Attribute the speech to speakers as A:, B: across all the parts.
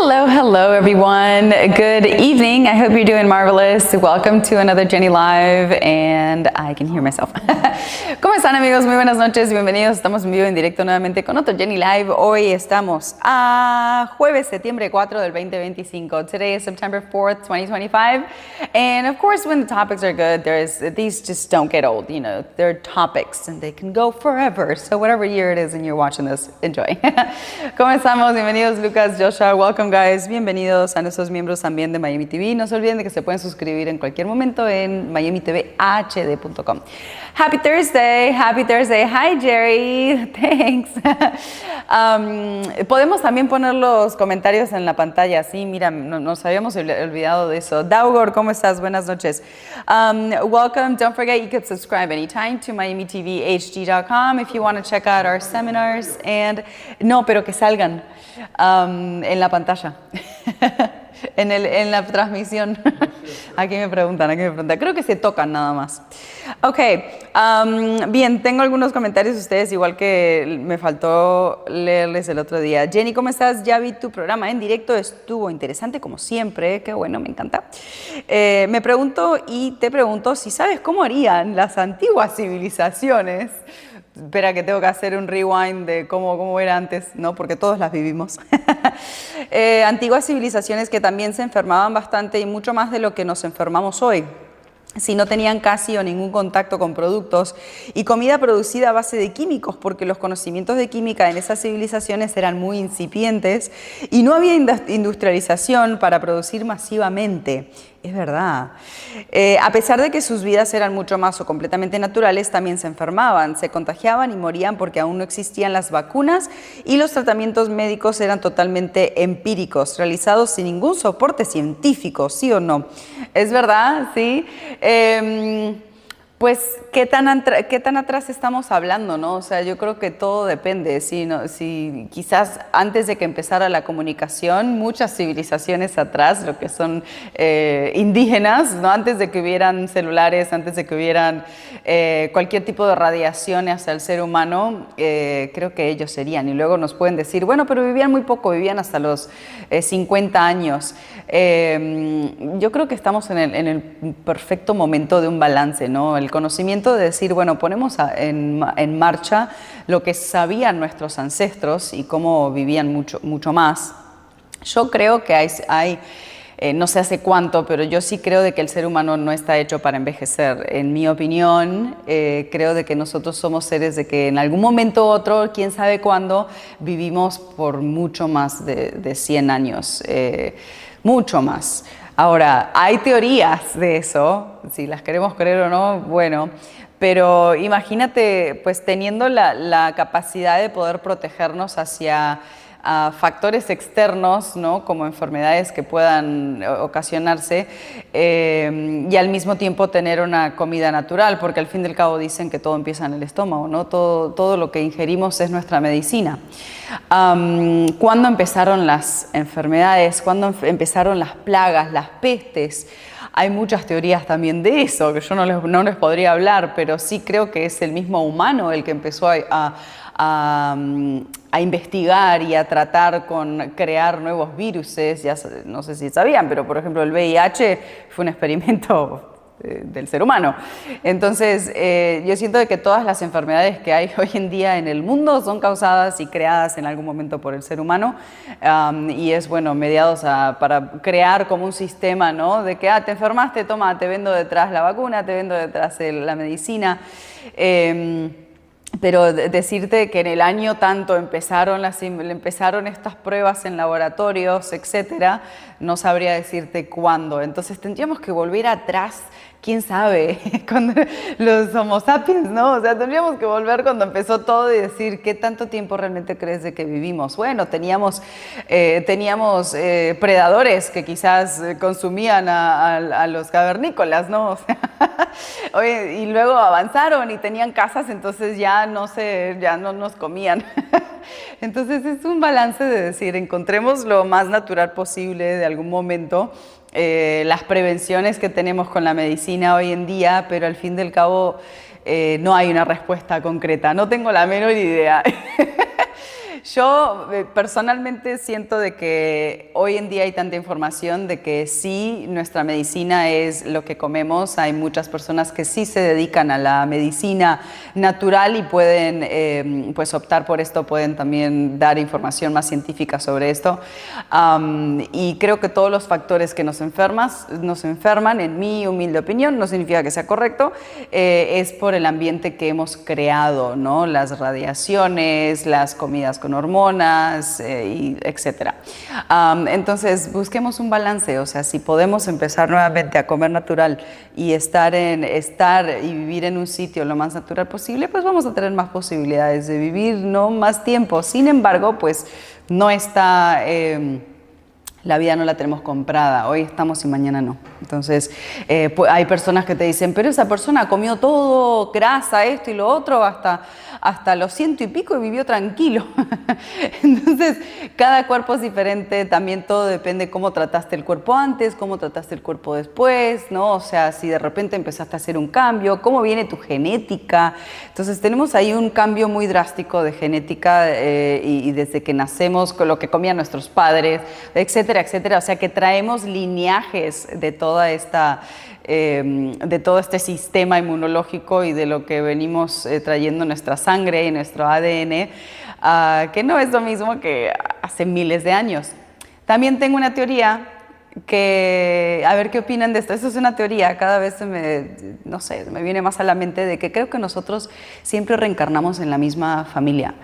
A: Hello, hello everyone. Good evening. I hope you're doing marvelous. Welcome to another Jenny Live, and I can hear myself. ¿Cómo están, amigos? Muy buenas noches, bienvenidos. Estamos en vivo en directo nuevamente con otro Jenny Live. Hoy estamos a jueves, septiembre 4 del 2025. Today is September 4th, 2025. And of course, when the topics are good, these just don't get old. You know, they're topics and they can go forever. So whatever year it is and you're watching this, enjoy. ¿Cómo estamos? Bienvenidos, Lucas, Joshua. Welcome, guys. Bienvenidos a nuestros miembros también de Miami TV. No se olviden de que se pueden suscribir en cualquier momento en miamitvhd.com. Happy Thursday. Happy Thursday. Hi, Jerry. Thanks. Podemos también poner los comentarios en la pantalla. Sí, mira, nos habíamos olvidado de eso. Daugor, ¿cómo estás? Buenas noches. Welcome. Don't forget you can subscribe anytime to miamitvhd.com if you want to check out our seminars. And no, pero que salgan en la pantalla. en la transmisión. Aquí me preguntan. Creo que se tocan nada más. Ok, bien, tengo algunos comentarios de ustedes, igual que me faltó leerles el otro día. Jenny, ¿cómo estás? Ya vi tu programa en directo, estuvo interesante como siempre, qué bueno, me encanta. Me pregunto y te pregunto si sabes cómo harían las antiguas civilizaciones. Espera que tengo que hacer un rewind de cómo era antes, ¿no? Porque todos las vivimos. Antiguas civilizaciones que también se enfermaban bastante y mucho más de lo que nos enfermamos hoy. Si no tenían casi o ningún contacto con productos y comida producida a base de químicos, porque los conocimientos de química en esas civilizaciones eran muy incipientes y no había industrialización para producir masivamente. Es verdad. A pesar de que sus vidas eran mucho más o completamente naturales, también se enfermaban, se contagiaban y morían porque aún no existían las vacunas y los tratamientos médicos eran totalmente empíricos, realizados sin ningún soporte científico, ¿sí o no? Es verdad, sí. Pues, ¿qué tan atrás estamos hablando, no? O sea, yo creo que todo depende. Si quizás antes de que empezara la comunicación, muchas civilizaciones atrás, lo que son indígenas, ¿no? Antes de que hubieran celulares, antes de que hubieran cualquier tipo de radiación hacia el ser humano, creo que ellos serían. Y luego nos pueden decir, bueno, pero vivían muy poco, vivían hasta los 50 años. Yo creo que estamos en el perfecto momento de un balance, ¿no? El conocimiento de decir, bueno, ponemos en marcha lo que sabían nuestros ancestros y cómo vivían mucho más. Yo creo que hay no sé hace cuánto, pero yo sí creo de que el ser humano no está hecho para envejecer. En mi opinión, creo de que nosotros somos seres de que en algún momento u otro, quién sabe cuándo, vivimos por mucho más de 100 años, mucho más. Ahora, hay teorías de eso, si las queremos creer o no, bueno, pero imagínate, pues teniendo la capacidad de poder protegernos hacia factores externos, ¿no? Como enfermedades que puedan ocasionarse y al mismo tiempo tener una comida natural, porque al fin y al cabo dicen que todo empieza en el estómago, ¿no? Todo lo que ingerimos es nuestra medicina. ¿Cuándo empezaron las enfermedades? ¿Cuándo empezaron las plagas, las pestes? Hay muchas teorías también de eso, que yo no les podría hablar, pero sí creo que es el mismo humano el que empezó a investigar y a tratar con crear nuevos viruses. Ya no sé si sabían, pero por ejemplo el VIH fue un experimento del ser humano. Entonces yo siento de que todas las enfermedades que hay hoy en día en el mundo son causadas y creadas en algún momento por el ser humano y es bueno, mediados para crear como un sistema, ¿no? De que te enfermaste, toma, te vendo detrás la vacuna, te vendo detrás la medicina. Pero decirte que en el año tanto empezaron estas pruebas en laboratorios, etcétera, no sabría decirte cuándo. Entonces tendríamos que volver atrás, quién sabe, con los Homo sapiens, ¿no? O sea, tendríamos que volver cuando empezó todo y decir qué tanto tiempo realmente crees de que vivimos. Bueno, teníamos predadores que quizás consumían a los cavernícolas, ¿no? O sea, oye, y luego avanzaron y tenían casas, entonces ya no nos comían. Entonces es un balance de decir, encontremos lo más natural posible de algún momento, las prevenciones que tenemos con la medicina hoy en día, pero al fin del cabo no hay una respuesta concreta, no tengo la menor idea. Yo personalmente siento de que hoy en día hay tanta información de que sí, nuestra medicina es lo que comemos. Hay muchas personas que sí se dedican a la medicina natural y pueden pues optar por esto, pueden también dar información más científica sobre esto. Y creo que todos los factores que nos enferman, en mi humilde opinión, no significa que sea correcto, es por el ambiente que hemos creado, ¿no? Las radiaciones, las comidas con hormonas, y etcétera. Entonces, busquemos un balance, o sea, si podemos empezar nuevamente a comer natural y estar y vivir en un sitio lo más natural posible, pues vamos a tener más posibilidades de vivir, ¿no? Más tiempo. Sin embargo, pues no está... la vida no la tenemos comprada, hoy estamos y mañana no. Entonces, pues hay personas que te dicen, pero esa persona comió todo, grasa, esto y lo otro, hasta los 100 y pico y vivió tranquilo. Entonces, cada cuerpo es diferente, también todo depende cómo trataste el cuerpo antes, cómo trataste el cuerpo después, ¿no? O sea, si de repente empezaste a hacer un cambio, cómo viene tu genética. Entonces, tenemos ahí un cambio muy drástico de genética y desde que nacemos, con lo que comían nuestros padres, etcétera, etcétera. O sea, que traemos lineajes de toda esta... de todo este sistema inmunológico y de lo que venimos trayendo en nuestra sangre y nuestro ADN, que no es lo mismo que hace miles de años. También tengo una teoría que, a ver qué opinan de esto. Esto es una teoría, cada vez no sé, me viene más a la mente de que creo que nosotros siempre reencarnamos en la misma familia.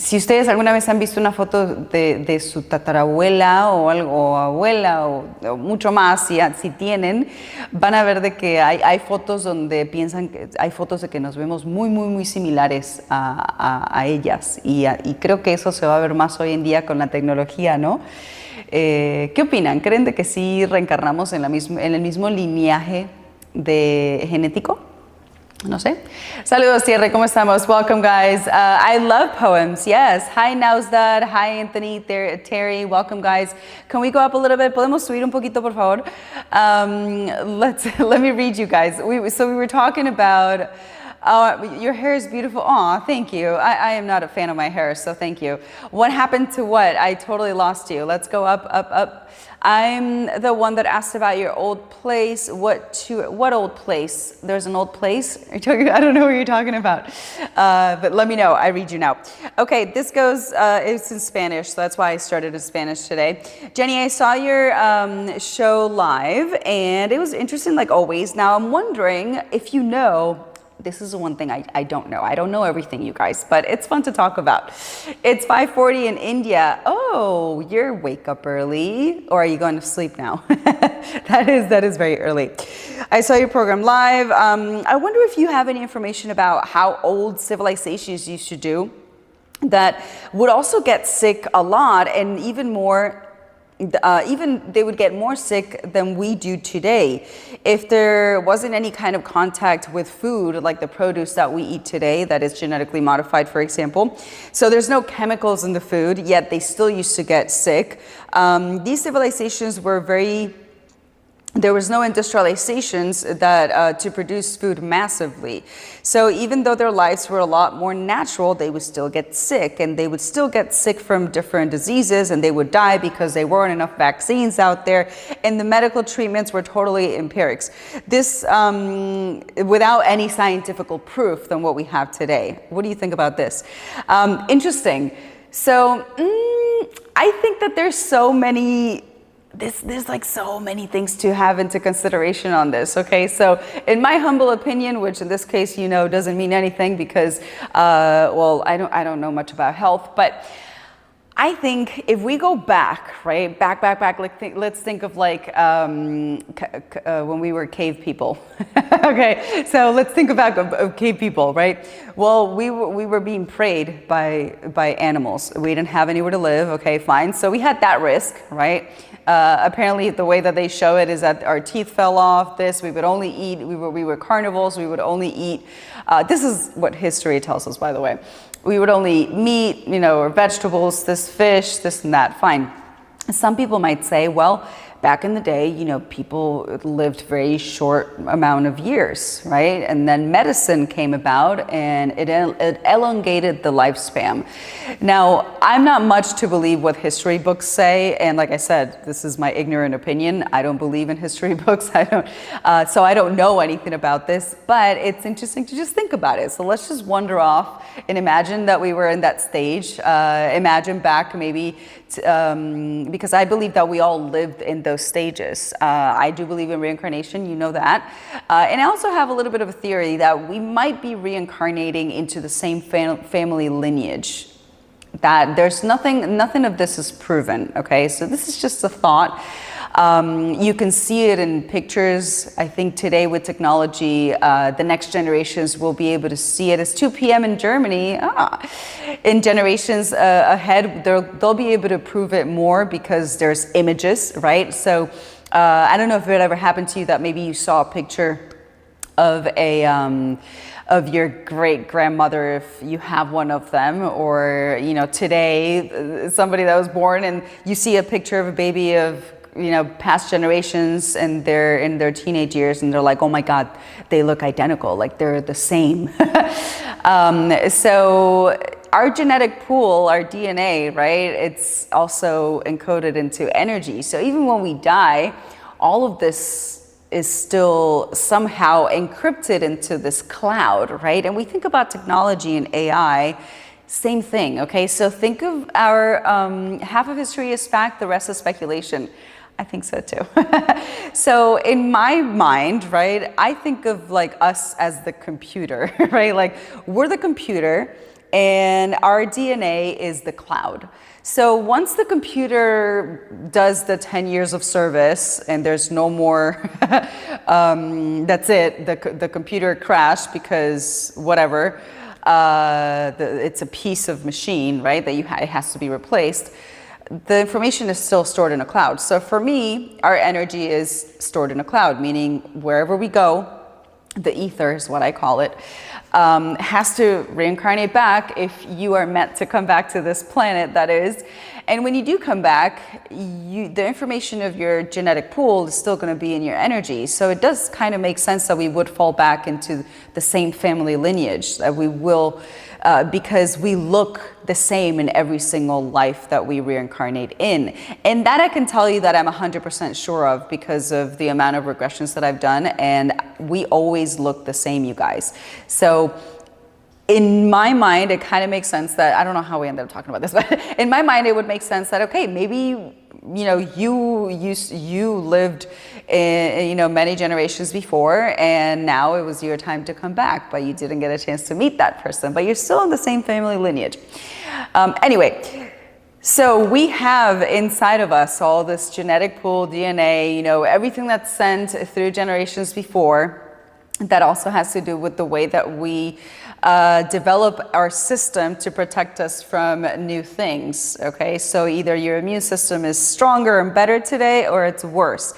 A: Si ustedes alguna vez han visto una foto de su tatarabuela o algo, o abuela o mucho más, si tienen, van a ver de que hay fotos donde piensan que hay fotos de que nos vemos muy, muy, muy similares a ellas. Y creo que eso se va a ver más hoy en día con la tecnología, ¿no? ¿Qué opinan? ¿Creen de que sí reencarnamos en el mismo lineaje genético? No sé. Saludos, Tierra, ¿cómo estamos? Welcome, guys. I love poems, yes. Hi, Nausdad. Hi, Anthony, Terry. Welcome, guys. Can we go up a little bit? ¿Podemos subir un poquito, por favor? Let me read you guys. So we were talking about... your hair is beautiful. Aw, thank you. I am not a fan of my hair, so thank you. What happened to what? I totally lost you. Let's go up, up, up. I'm the one that asked about your old place. What old place? There's an old place? I don't know what you're talking about. But let me know. I read you now. Okay, this goes, it's in Spanish, so that's why I started in Spanish today. Jenny, I saw your show live, and it was interesting like always. Now I'm wondering if you know, this is the one thing I don't know. I don't know everything, you guys, but it's fun to talk about. It's 5:40 in India. Oh, you're wake up early, or are you going to sleep now? That is very early. I saw your program live. I wonder if you have any information about how old civilizations used to do that would also get sick a lot, and even more. Even they would get more sick than we do today if there wasn't any kind of contact with food like the produce that we eat today that is genetically modified, for example. So there's no chemicals in the food, yet they still used to get sick. These civilizations were there was no industrializations that to produce food massively. So even though their lives were a lot more natural, they would still get sick, and they would still get sick from different diseases, and they would die because there weren't enough vaccines out there, and the medical treatments were totally empirics. This without any scientific proof than what we have today. What do you think about this? Interesting. So I think that there's so many there's like so many things to have into consideration on this, okay? So in my humble opinion, which in this case, you know, doesn't mean anything because, well, I don't know much about health, but I think if we go back, right, back, let's think of like when we were cave people. Okay, so let's think about of cave people, right? Well, we were being preyed by animals. We didn't have anywhere to live, okay, fine. So we had that risk, right? Apparently the way that they show it is that our teeth fell off, we would only eat, we were carnivores, we would only eat, this is what history tells us, by the way. We would only eat meat, you know, or vegetables, this fish, this and that, fine. Some people might say, well, back in the day, people lived very short amount of years, right? And then medicine came about and it elongated the lifespan. Now, I'm not much to believe what history books say. And like I said, this is my ignorant opinion. I don't believe in history books. So I don't know anything about this, but it's interesting to just think about it. So let's just wander off and imagine that we were in that stage. Imagine back maybe, because I believe that we all lived in those stages. I do believe in reincarnation, you know that. And I also have a little bit of a theory that we might be reincarnating into the same family lineage. That there's nothing of this is proven, okay? So this is just a thought. You can see it in pictures. I think today with technology, the next generations will be able to see it. It's 2 p.m. in Germany. In generations ahead, they'll be able to prove it more because there's images, right? So I don't know if it ever happened to you that maybe you saw a picture of of your great grandmother, if you have one of them, or today somebody that was born and you see a picture of a baby of past generations and they're in their teenage years and they're like, oh my God, they look identical, like they're the same. So our genetic pool, our DNA, right, it's also encoded into energy. So even when we die, all of this is still somehow encrypted into this cloud, right? And we think about technology and AI, same thing, okay? So think of our half of history is fact, the rest is speculation. I think so too. So in my mind, right, I think of like us as the computer, right? Like we're the computer and our DNA is the cloud. So once the computer does the 10 years of service and there's no more, that's it, the computer crashed because whatever, it's a piece of machine, right, that it has to be replaced. The information is still stored in a cloud. So for me, our energy is stored in a cloud, meaning wherever we go, the ether is what I call it, has to reincarnate back if you are meant to come back to this planet, that is. And when you do come back, the information of your genetic pool is still going to be in your energy. So it does kind of make sense that we would fall back into the same family lineage, that we will, because we look the same in every single life that we reincarnate in. And that I can tell you that I'm 100% sure of because of the amount of regressions that I've done. And we always look the same, you guys. So in my mind, it kind of makes sense that, I don't know how we ended up talking about this, but in my mind, it would make sense that, okay, maybe, you lived in, many generations before, and now it was your time to come back, but you didn't get a chance to meet that person, but you're still in the same family lineage. Anyway, so we have inside of us all this genetic pool, DNA, everything that's sent through generations before. That also has to do with the way that we develop our system to protect us from new things, okay? So either your immune system is stronger and better today or it's worse.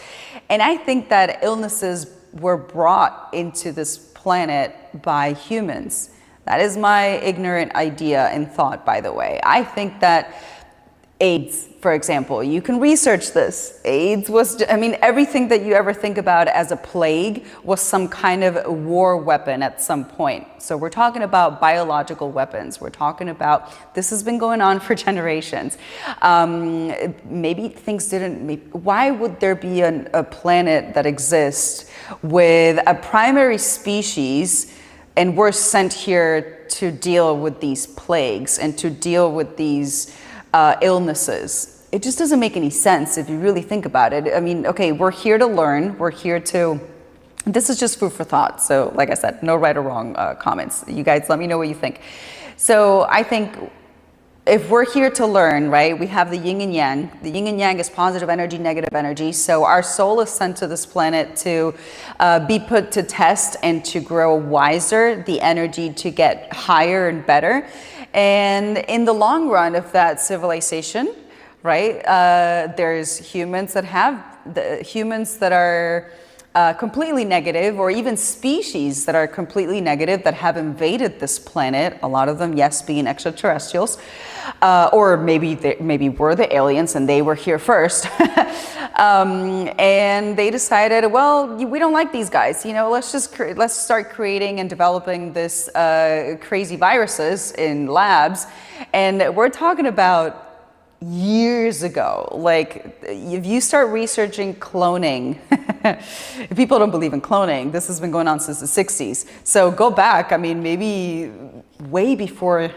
A: And I think that illnesses were brought into this planet by humans. That is my ignorant idea and thought, by the way. I think that AIDS, for example, you can research this. AIDS was, everything that you ever think about as a plague was some kind of war weapon at some point. So we're talking about biological weapons. We're talking about, this has been going on for generations. Maybe things didn't, why would there be a planet that exists with a primary species and we're sent here to deal with these plagues and to deal with these illnesses? It just doesn't make any sense if you really think about it. Okay, we're here to learn. We're here to, this is just food for thought. So like I said, no right or wrong comments. You guys let me know what you think. So I think if we're here to learn, right, we have the yin and yang. The yin and yang is positive energy, negative energy. So our soul is sent to this planet to be put to test and to grow wiser, the energy to get higher and better. And in the long run of that civilization, right, there's humans that have, humans that are completely negative, or even species that are completely negative that have invaded this planet. A lot of them, yes, being extraterrestrials, or maybe were the aliens and they were here first. And they decided, well, we don't like these guys. Let's start creating and developing this crazy viruses in labs. And we're talking about years ago. Like, if you start researching cloning, if people don't believe in cloning, this has been going on since the 60s. So go back, I mean, maybe way before,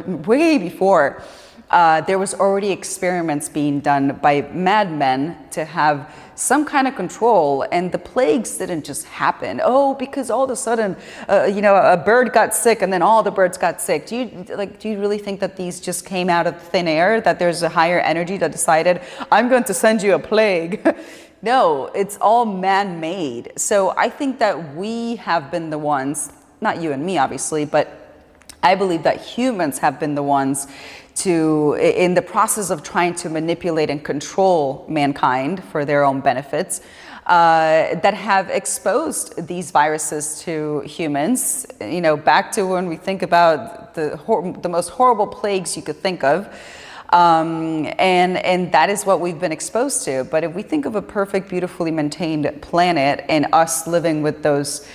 A: there was already experiments being done by madmen to have some kind of control, and the plagues didn't just happen. Oh, because all of a sudden, a bird got sick and then all the birds got sick. Do you really think that these just came out of thin air, that there's a higher energy that decided, I'm going to send you a plague? No, it's all man-made. So I think that we have been the ones, not you and me, obviously, but I believe that humans have been the ones in the process of trying to manipulate and control mankind for their own benefits, that have exposed these viruses to humans. Back to when we think about the most horrible plagues you could think of. And that is what we've been exposed to. But if we think of a perfect, beautifully maintained planet, and us living with those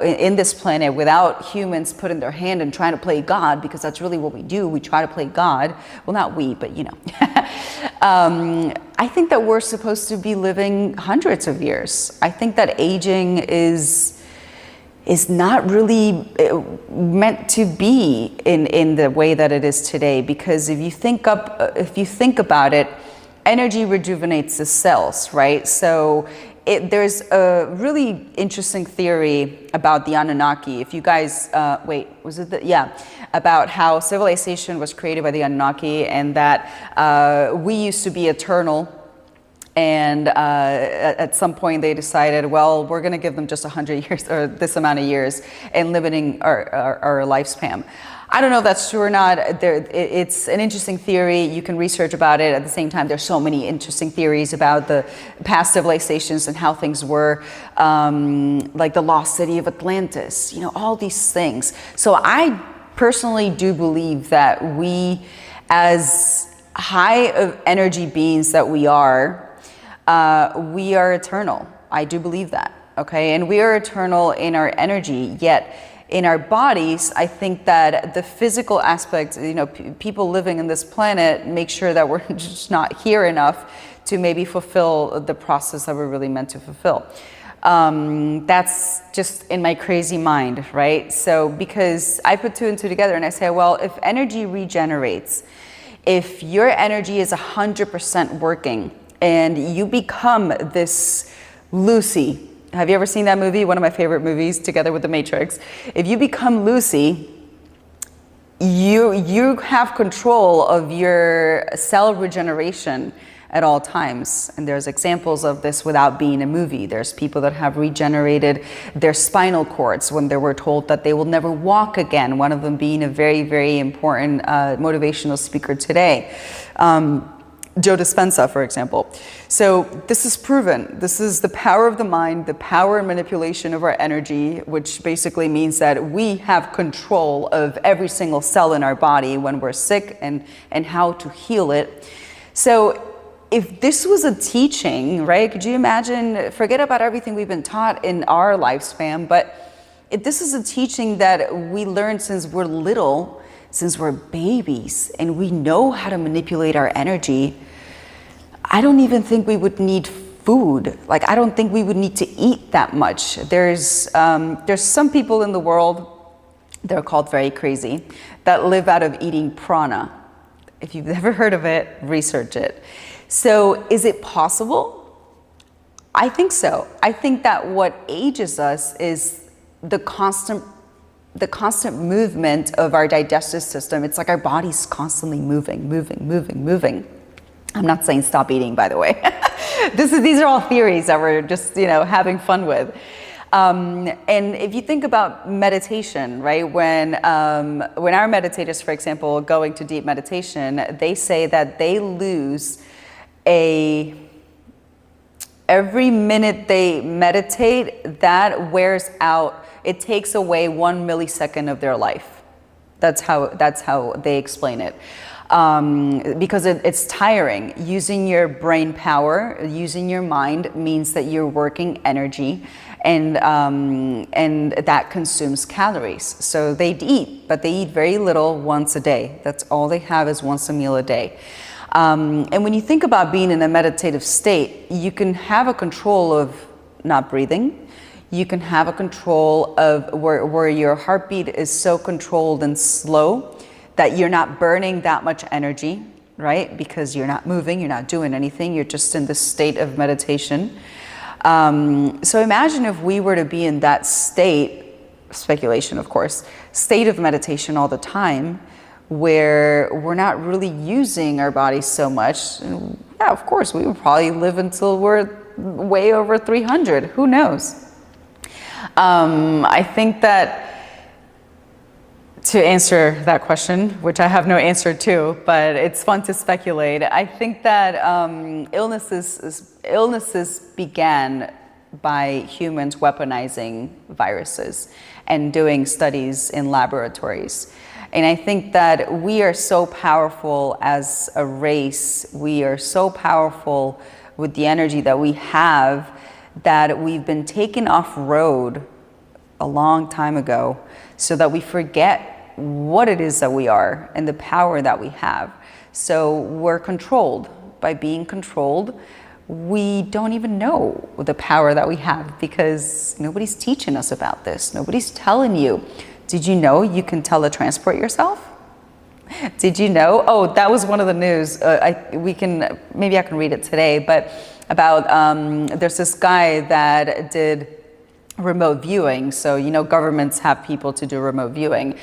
A: in this planet without humans putting their hand and trying to play God, because that's really what we do. We try to play God. Well, not we, but I think that we're supposed to be living hundreds of years. I think that aging is not really meant to be in the way that it is today, because if you think about it, energy rejuvenates the cells, right? So there's a really interesting theory about the Anunnaki. If you guys, about how civilization was created by the Anunnaki, and that we used to be eternal. And at some point they decided, well, we're going to give them just 100 years or this amount of years and limiting our lifespan. I don't know if that's true or not. It's an interesting theory. You can research about it. At the same time, there's so many interesting theories about the past civilizations and how things were, like the lost city of Atlantis, all these things. So I personally do believe that we, as high of energy beings that we are eternal. I do believe that, okay? And we are eternal in our energy, yet in our bodies, I think that the physical aspect, people living in this planet make sure that we're just not here enough to maybe fulfill the process that we're really meant to fulfill. That's just in my crazy mind, right? So because I put two and two together and I say, well, if energy regenerates, if your energy is 100% working, and you become this Lucy. Have you ever seen that movie? One of my favorite movies, together with The Matrix. If you become Lucy, you have control of your cell regeneration at all times. And there's examples of this without being a movie. There's people that have regenerated their spinal cords when they were told that they will never walk again. One of them being a very, very important motivational speaker today. Joe Dispenza, for example. So this is proven. This is the power of the mind, the power and manipulation of our energy, which basically means that we have control of every single cell in our body when we're sick, and how to heal it. So if this was a teaching, right, could you imagine, forget about everything we've been taught in our lifespan, but if this is a teaching that we learned since we're little, since we're babies, and we know how to manipulate our energy, I don't even think we would need food. Like, I don't think we would need to eat that much. There's some people in the world, they're called very crazy, that live out of eating prana. If you've never heard of it, research it. So is it possible? I think so. I think that what ages us is the constant movement of our digestive system. It's like our body's constantly moving. I'm not saying stop eating, by the way. These are all theories that we're just, having fun with. And if you think about meditation, right? When our meditators, for example, go into deep meditation, they say that they lose Every minute they meditate, that wears out. It takes away 1 millisecond of their life. That's how they explain it. Because it's tiring. Using your brain power, using your mind means that you're working energy, and that consumes calories. So they eat, but they eat very little once a day. That's all they have is once a meal a day. And when you think about being in a meditative state, you can have a control of not breathing. You can have a control of where your heartbeat is so controlled and slow that you're not burning that much energy, right? Because you're not moving, you're not doing anything, you're just in this state of meditation. So imagine if we were to be in that state, speculation of course, state of meditation all the time, where we're not really using our bodies so much. Yeah, of course, we would probably live until we're way over 300, who knows? I think that to answer that question, which I have no answer to, but it's fun to speculate, I think that illnesses began by humans weaponizing viruses and doing studies in laboratories. And I think that we are so powerful as a race, we are so powerful with the energy that we have, that we've been taken off road a long time ago, so that we forget what it is that we are and the power that we have. So we're controlled. By being controlled, we don't even know the power that we have, because nobody's teaching us about this. Nobody's telling you. Did you know you can teletransport yourself? Did you know? Oh, that was one of the news. Maybe I can read it today, but about there's this guy that did remote viewing. So, you know, governments have people to do remote viewing.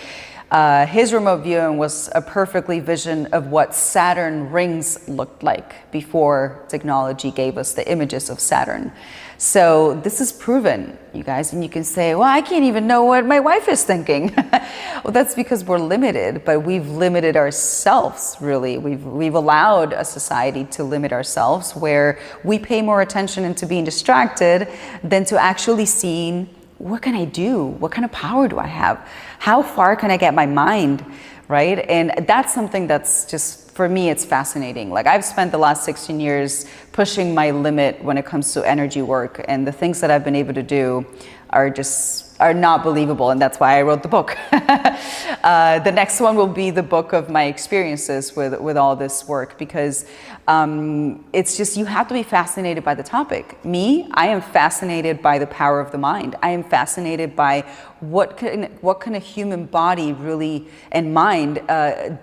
A: His remote viewing was a perfectly vision of what Saturn rings looked like before technology gave us the images of Saturn. So this is proven, you guys, and you can say, well, I can't even know what my wife is thinking. Well, that's because we're limited, but we've limited ourselves, really. We've allowed a society to limit ourselves, where we pay more attention into being distracted than to actually seeing, what can I do? What kind of power do I have? How far can I get my mind, right? And that's something that's just, for me, it's fascinating. Like, I've spent the last 16 years pushing my limit when it comes to energy work, and the things that I've been able to do are not believable, and that's why I wrote the book. The next one will be the book of my experiences with all this work, because it's just, you have to be fascinated by the topic. Me, I am fascinated by the power of the mind. I am fascinated by what can a human body really and mind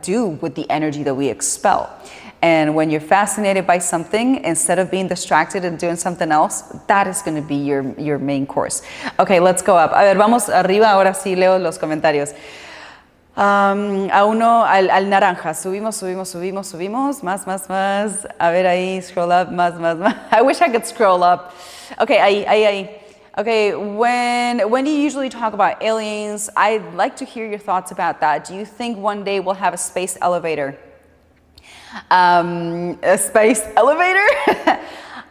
A: do with the energy that we expel. And when you're fascinated by something, instead of being distracted and doing something else, that is going to be your main course. Okay, let's go up. A ver, vamos arriba, ahora sí leo los comentarios. Al naranja, subimos, más. A ver ahí, scroll up, más. I wish I could scroll up. Okay, ahí. Okay, when you usually talk about aliens, I'd like to hear your thoughts about that. Do you think one day we'll have a space elevator? A space elevator?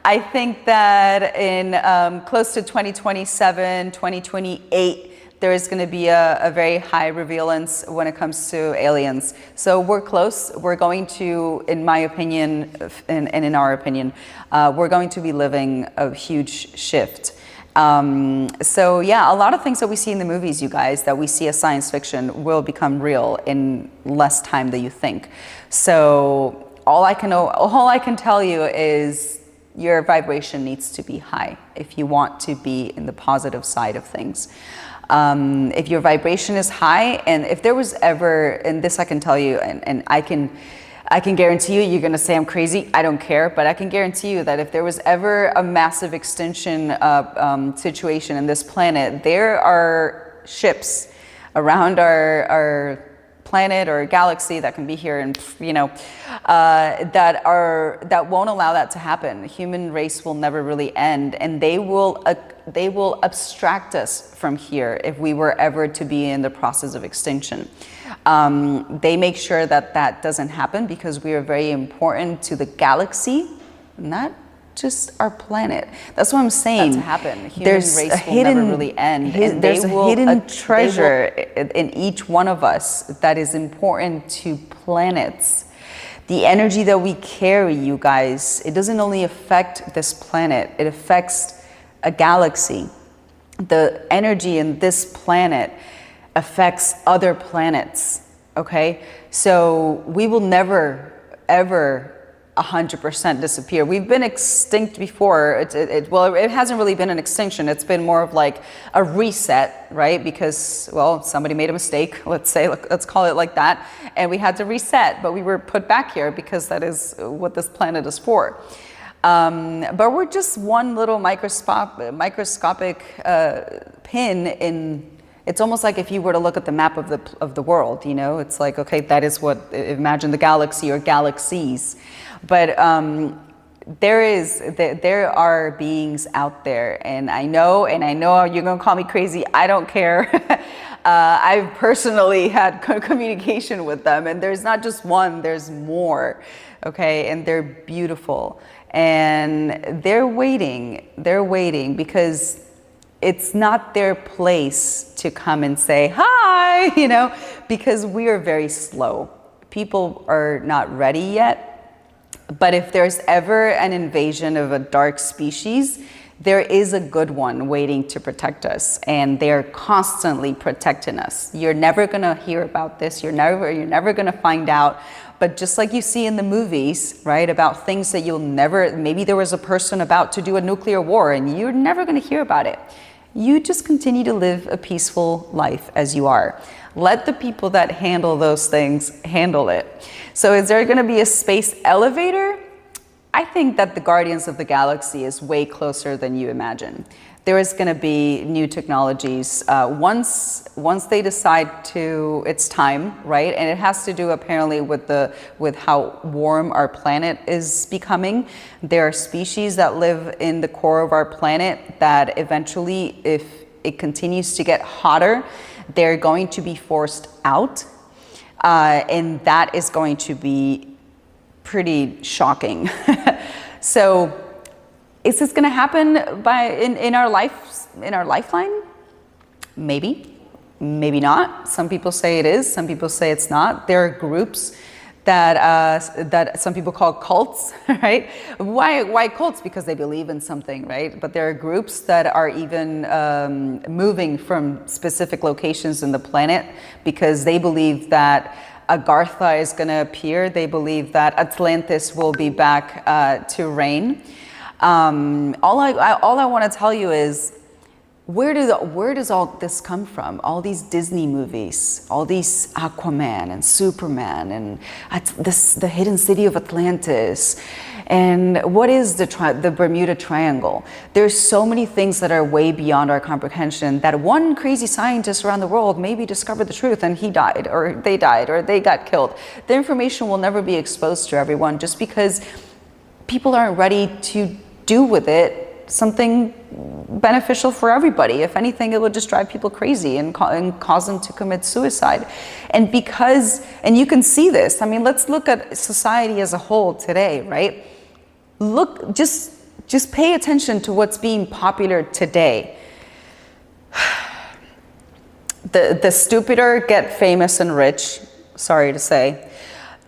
A: I think that in close to 2027, 2028, there is going to be a very high prevalence when it comes to aliens. So we're close. We're going to, in my opinion, and in our opinion, we're going to be living a huge shift. So yeah, a lot of things that we see in the movies, you guys, that we see as science fiction will become real in less time than you think. So all I can tell you is your vibration needs to be high if you want to be in the positive side of things. If your vibration is high, and if there was ever, and this I can tell you, and I can guarantee you, you're gonna say I'm crazy, I don't care, but I can guarantee you that if there was ever a massive extinction situation in this planet, there are ships around our planet or galaxy that can be here, and that won't allow that to happen. The human race will never really end, and they will abstract us from here if we were ever to be in the process of extinction. They make sure that that doesn't happen because we are very important to the galaxy, not just our planet. That's what I'm saying.
B: That's happen. Human
A: There's
B: race
A: a
B: will
A: hidden,
B: never really end. And
A: there's a hidden treasure in each one of us that is important to planets. The energy that we carry, you guys, it doesn't only affect this planet, it affects a galaxy. The energy in this planet affects other planets, okay? So we will never, ever 100% disappear. We've been extinct before. Well, it hasn't really been an extinction. It's been more of like a reset, right? Because, well, somebody made a mistake, let's call it like that. And we had to reset, but we were put back here because that is what this planet is for. But we're just one little microscopic pin in. It's almost like if you were to look at the map of the world, you know, it's like, okay, that is what, imagine the galaxy or galaxies. But there are beings out there, and I know you're gonna call me crazy. I don't care. I've personally had communication with them, and there's not just one, there's more, okay? And they're beautiful, and they're waiting because it's not their place to come and say, hi, you know, because we are very slow. People are not ready yet. But if there's ever an invasion of a dark species, there is a good one waiting to protect us, and they're constantly protecting us. You're never gonna hear about this. You're never gonna find out. But just like you see in the movies, right, about things that you'll never, maybe there was a person about to do a nuclear war and you're never gonna hear about it. You just continue to live a peaceful life as you are. Let the people that handle those things handle it. So is there gonna be a space elevator? I think that the Guardians of the Galaxy is way closer than you imagine. There is gonna be new technologies once they decide to, it's time, right? And it has to do apparently with how warm our planet is becoming. There are species that live in the core of our planet that eventually, if it continues to get hotter, they're going to be forced out. And that is going to be pretty shocking. So is this going to happen in our lifetime? Maybe, maybe not. Some people say it is. Some people say it's not. There are groups that some people call cults, right? Why cults? Because they believe in something, right? But there are groups that are even moving from specific locations in the planet because they believe that Agartha is going to appear. They believe that Atlantis will be back to reign. All I want to tell you is, where does all this come from? All these Disney movies, all these Aquaman and Superman and the hidden city of Atlantis. And what is the Bermuda Triangle? There's so many things that are way beyond our comprehension that one crazy scientist around the world maybe discovered the truth and he died, or they got killed. The information will never be exposed to everyone just because people aren't ready to do with it something beneficial for everybody. If anything, it would just drive people crazy and cause them to commit suicide. And you can see this. I mean, let's look at society as a whole today, right? Look, just pay attention to what's being popular today. The stupider get famous and rich, sorry to say.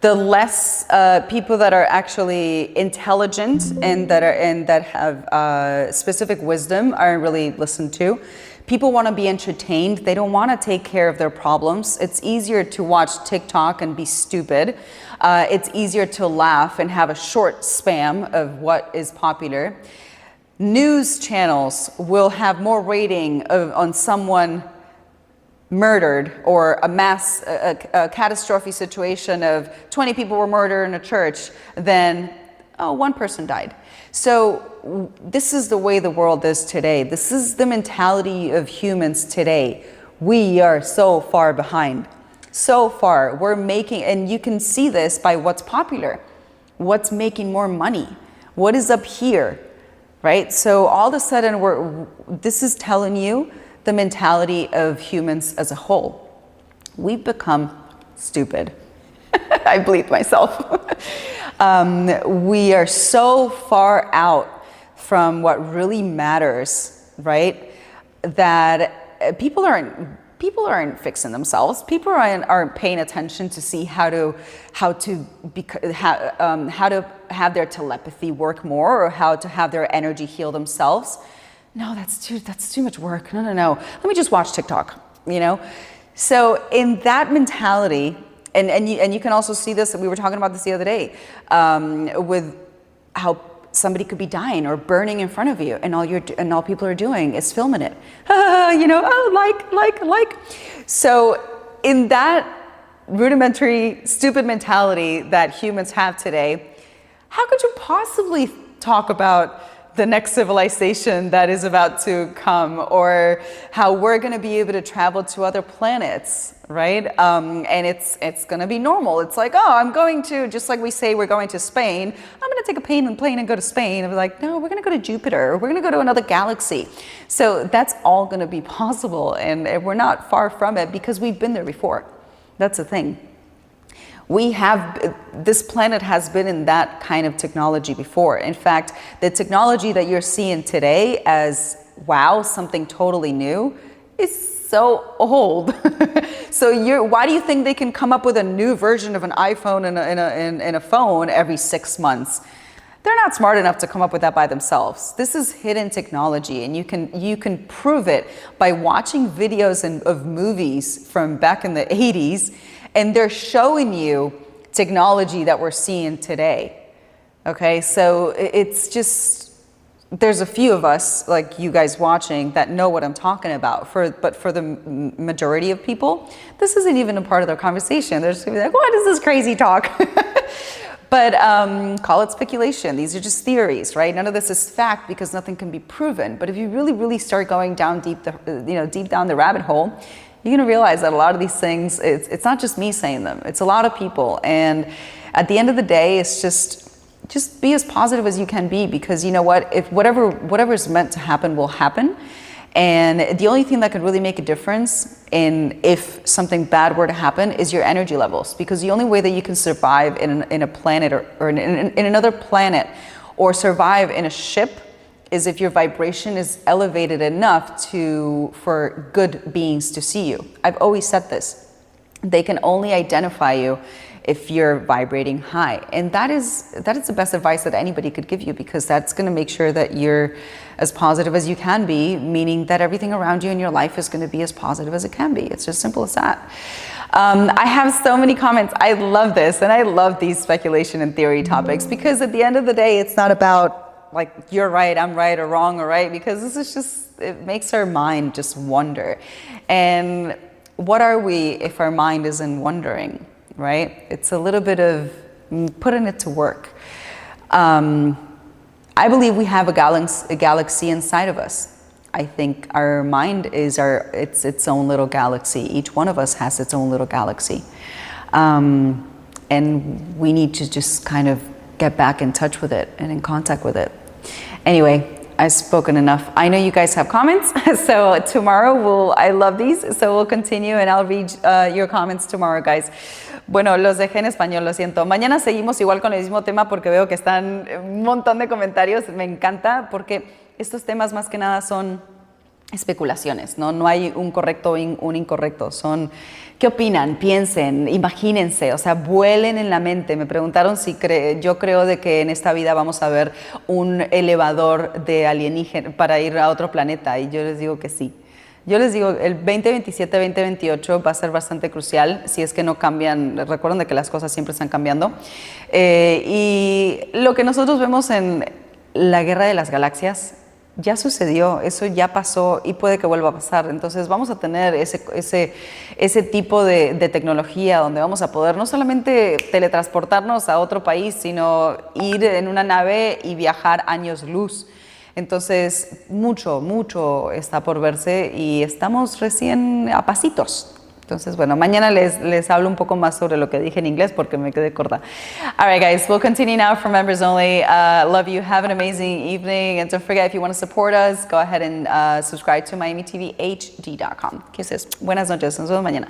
A: The less people that are actually intelligent and that have specific wisdom are really listened to. People want to be entertained. They don't want to take care of their problems. It's easier to watch TikTok and be stupid. It's easier to laugh and have a short spam of what is popular. News channels will have more rating on someone murdered or a catastrophic situation of 20 people were murdered in a church than, oh, one person died. So this is the way the world is today. This is the mentality of humans today. We are so far behind, so far. We're making, and you can see this by what's popular, what's making more money, what is up here, right? So all of a sudden, this is telling you the mentality of humans as a whole. We've become stupid. I bleep myself. We are so far out from what really matters, right? That people aren't fixing themselves. People aren't paying attention to see how to have their telepathy work more, or how to have their energy heal themselves. No, that's too much work. No. Let me just watch TikTok, So in that mentality, and you can also see this, we were talking about this the other day, with how somebody could be dying or burning in front of you, and all people are doing is filming it. Like. So in that rudimentary, stupid mentality that humans have today, how could you possibly talk about the next civilization that is about to come, or how we're going to be able to travel to other planets, right? And it's going to be normal. It's like, oh, I'm going to, just like we say we're going to Spain, I'm going to take a plane and go to Spain. And we're like, no, we're going to go to Jupiter. We're going to go to another galaxy. So that's all going to be possible. And we're not far from it because we've been there before. That's the thing. This planet has been in that kind of technology before. In fact, the technology that you're seeing today as, wow, something totally new, is so old. So why do you think they can come up with a new version of an iPhone and a phone every 6 months? They're not smart enough to come up with that by themselves. This is hidden technology, and you can prove it by watching videos of movies from back in the 80s, and they're showing you technology that we're seeing today. Okay, so it's just, there's a few of us, like you guys watching, that know what I'm talking about. But for the majority of people, this isn't even a part of their conversation. They're just gonna be like, what is this crazy talk? But call it speculation. These are just theories, right? None of this is fact because nothing can be proven. But if you really, really start going down deep down the rabbit hole, you're going to realize that a lot of these things, it's not just me saying them. It's a lot of people. And at the end of the day, it's just be as positive as you can be, because you know what? If whatever's meant to happen will happen. And the only thing that could really make a difference if something bad were to happen is your energy levels. Because the only way that you can survive in a planet or in another planet, or survive in a ship, is if your vibration is elevated enough for good beings to see you. I've always said this. They can only identify you if you're vibrating high. And that is the best advice that anybody could give you, because that's going to make sure that you're as positive as you can be, meaning that everything around you in your life is going to be as positive as it can be. It's just simple as that. I have so many comments. I love this, and I love these speculation and theory topics, because at the end of the day, it's not about like you're right, I'm right, or wrong or right, because this is just, it makes our mind just wonder. And what are we if our mind isn't wondering, right? It's a little bit of putting it to work. I believe we have a galaxy inside of us. I think our mind is its own little galaxy. Each one of us has its own little galaxy. And we need to just kind of get back in touch with it and in contact with it. Anyway, I've spoken enough. I know you guys have comments, so tomorrow I love these, so we'll continue and I'll read your comments tomorrow, guys. Bueno, los dejé en español, lo siento. Mañana seguimos igual con el mismo tema porque veo que están un montón de comentarios. Me encanta porque estos temas más que nada son especulaciones, ¿no? No hay un correcto o un incorrecto. Son, ¿qué opinan? Piensen, imagínense, o sea, vuelen en la mente. Me preguntaron si yo creo de que en esta vida vamos a ver un elevador de alienígena para ir a otro planeta, y yo les digo que sí. Yo les digo, el 2027-2028 va a ser bastante crucial si es que no cambian. Recuerden de que las cosas siempre están cambiando. Y lo que nosotros vemos en la guerra de las galaxias ya sucedió, eso ya pasó y puede que vuelva a pasar. Entonces vamos a tener ese tipo de tecnología donde vamos a poder no solamente teletransportarnos a otro país, sino ir en una nave y viajar años luz. Entonces, mucho está por verse y estamos recién a pasitos. Entonces, bueno, mañana les hablo un poco más sobre lo que dije en inglés porque me quedé corta. All right, guys, we'll continue now for members only. Love you. Have an amazing evening. And don't forget, if you want to support us, go ahead and subscribe to MiamiTVHD.com. Kisses. Buenas noches. Nos vemos mañana.